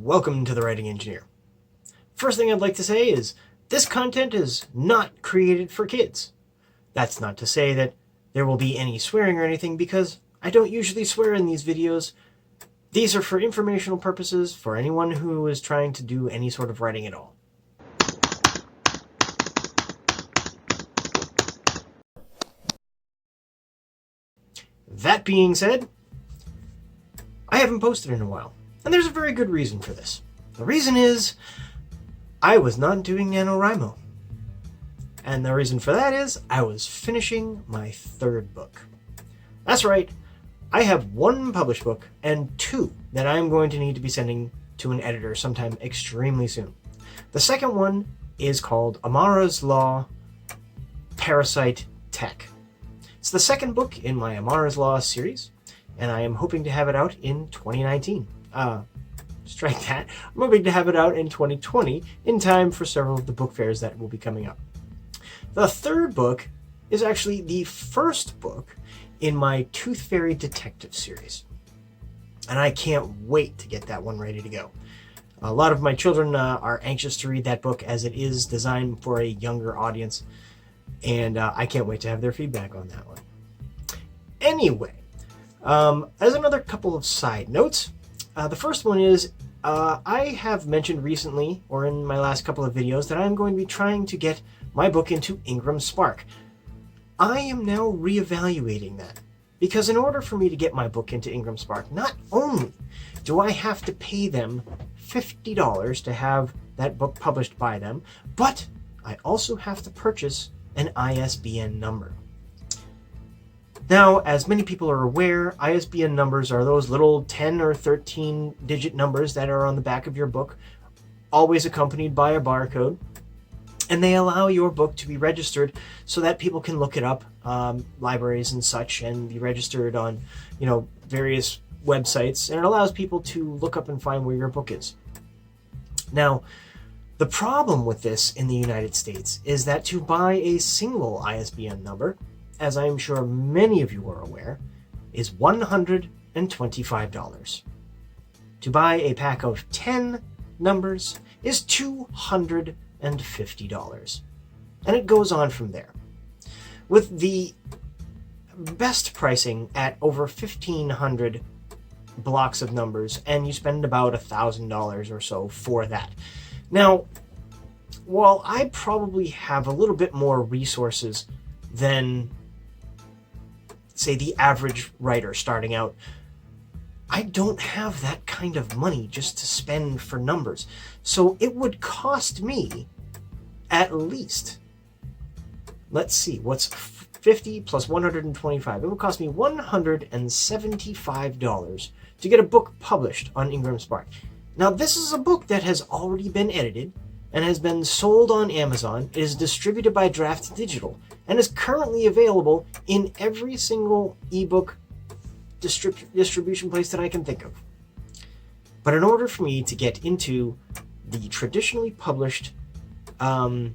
welcome to The Writing Engineer. First thing I'd like to say is this content is not created for kids. That's not to say that there will be any swearing or anything, because I don't usually swear in these videos. These are for informational purposes for anyone who is trying to do any sort of writing at all. That being said, I haven't posted in a while, and there's a very good reason for this. The reason is I was not doing NaNoWriMo. And the reason for that is I was finishing my third book. That's right, I have one published book and two that I'm going to need to be sending to an editor sometime extremely soon. The second one is called Amara's Law, Parasite Tech. It's the second book in my Amara's Law series, and I am hoping to have it out in 2019. Strike that. I'm hoping to have it out in 2020 in time for several of the book fairs that will be coming up. The third book is actually the first book in my Tooth Fairy Detective series, and I can't wait to get that one ready to go. A lot of my children are anxious to read that book, as it is designed for a younger audience, and I can't wait to have their feedback on that one. Anyway, as another couple of side notes, the first one is I have mentioned recently, or in my last couple of videos, that I'm going to be trying to get my book into Ingram Spark. I am now reevaluating that, because in order for me to get my book into Ingram Spark, not only do I have to pay them $50 to have that book published by them, but I also have to purchase an ISBN number. Now, as many people are aware, ISBN numbers are those little 10 or 13 digit numbers that are on the back of your book, always accompanied by a barcode, and they allow your book to be registered so that people can look it up, libraries and such, and be registered on, various websites, and it allows people to look up and find where your book is. Now, the problem with this in the United States is that to buy a single ISBN number, as I'm sure many of you are aware, is $125. To buy a pack of 10 numbers is $250. And it goes on from there. With the best pricing at over 1,500 blocks of numbers, and you spend about $1,000 or so for that. Now, while I probably have a little bit more resources than, say, the average writer starting out, I don't have that kind of money just to spend for numbers. So it would cost me at least, let's see, what's 50 plus 125? It would cost me $175 to get a book published on Ingram Spark. Now, this is a book that has already been edited and has been sold on Amazon. It is distributed by Draft Digital and is currently available in every single ebook distribution place that I can think of. But in order for me to get into the traditionally published, let's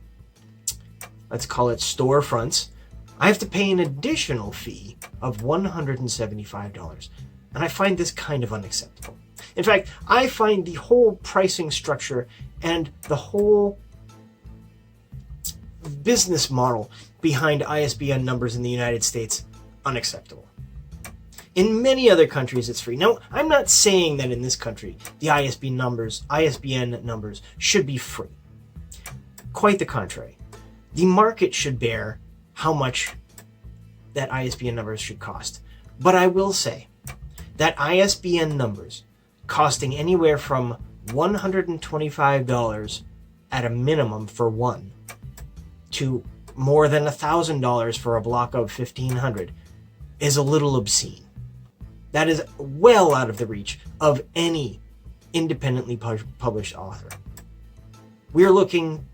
call it storefronts, I have to pay an additional fee of $175. And I find this kind of unacceptable. In fact, I find the whole pricing structure and the whole business model behind ISBN numbers in the United States unacceptable. In many other countries, it's free. Now, I'm not saying that in this country, the ISBN numbers should be free. Quite the contrary. The market should bear how much that ISBN numbers should cost. But I will say that ISBN numbers costing anywhere from $125 at a minimum for one to more than $1,000 for a block of 1,500 is a little obscene. That is well out of the reach of any independently published author. We're looking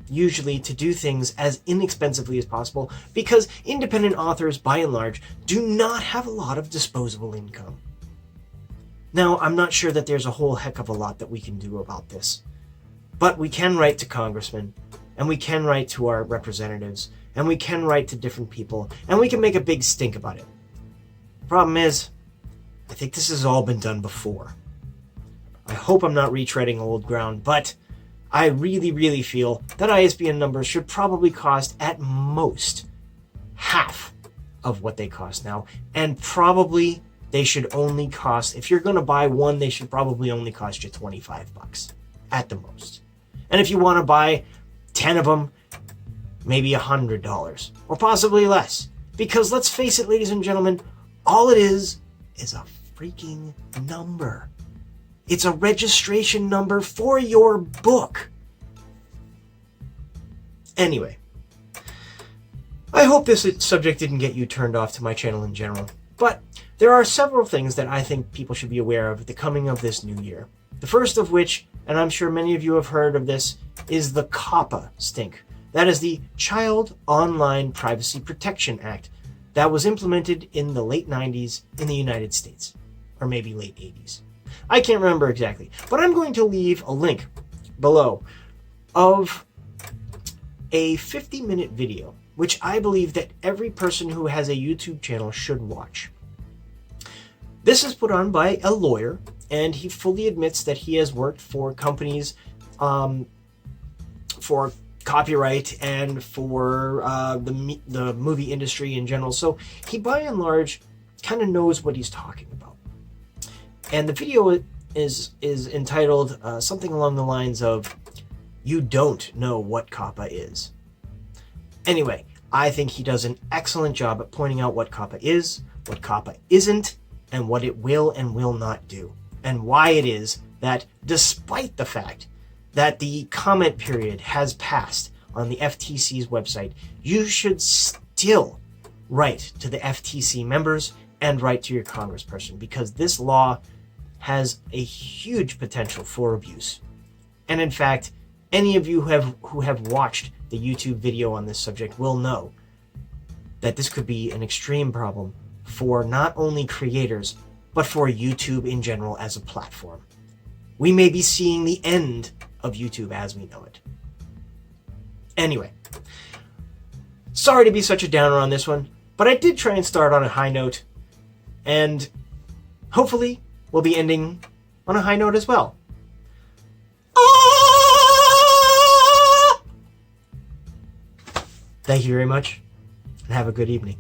usually to do things as inexpensively as possible because independent authors, by and large, do not have a lot of disposable income. Now, I'm not sure that there's a whole heck of a lot that we can do about this, but we can write to congressmen, and we can write to our representatives, and we can write to different people, and we can make a big stink about it. Problem is, I think this has all been done before. I hope I'm not retreading old ground, but I really, really feel that ISBN numbers should probably cost at most half of what they cost now. And probably they should only cost, if you're going to buy one, they should probably only cost you $25 at the most. And if you want to buy 10 of them, maybe $100 or possibly less. Because let's face it, ladies and gentlemen, all it is a freaking number. It's a registration number for your book. Anyway, I hope this subject didn't get you turned off to my channel in general, but there are several things that I think people should be aware of at the coming of this new year. The first of which, and I'm sure many of you have heard of this, is the Coppa stink. That is the Child Online Privacy Protection Act that was implemented in the late 90s in the United States, or maybe late 80s. I can't remember exactly, but I'm going to leave a link below of a 50-minute video, which I believe that every person who has a YouTube channel should watch. This is put on by a lawyer, and he fully admits that he has worked for companies for copyright and for the movie industry in general. So he, by and large, kind of knows what he's talking about. And the video is entitled something along the lines of, "You don't know what Coppa is." Anyway, I think he does an excellent job at pointing out what Coppa is, what Coppa isn't, and what it will and will not do, and why it is that despite the fact that the comment period has passed on the FTC's website, you should still write to the FTC members and write to your congressperson, because this law has a huge potential for abuse. And in fact, any of you who have watched the YouTube video on this subject will know that this could be an extreme problem for not only creators, but for YouTube in general as a platform. We may be seeing the end of YouTube as we know it. Anyway, sorry to be such a downer on this one, but I did try and start on a high note, and hopefully we'll be ending on a high note as well. Thank you very much, and have a good evening.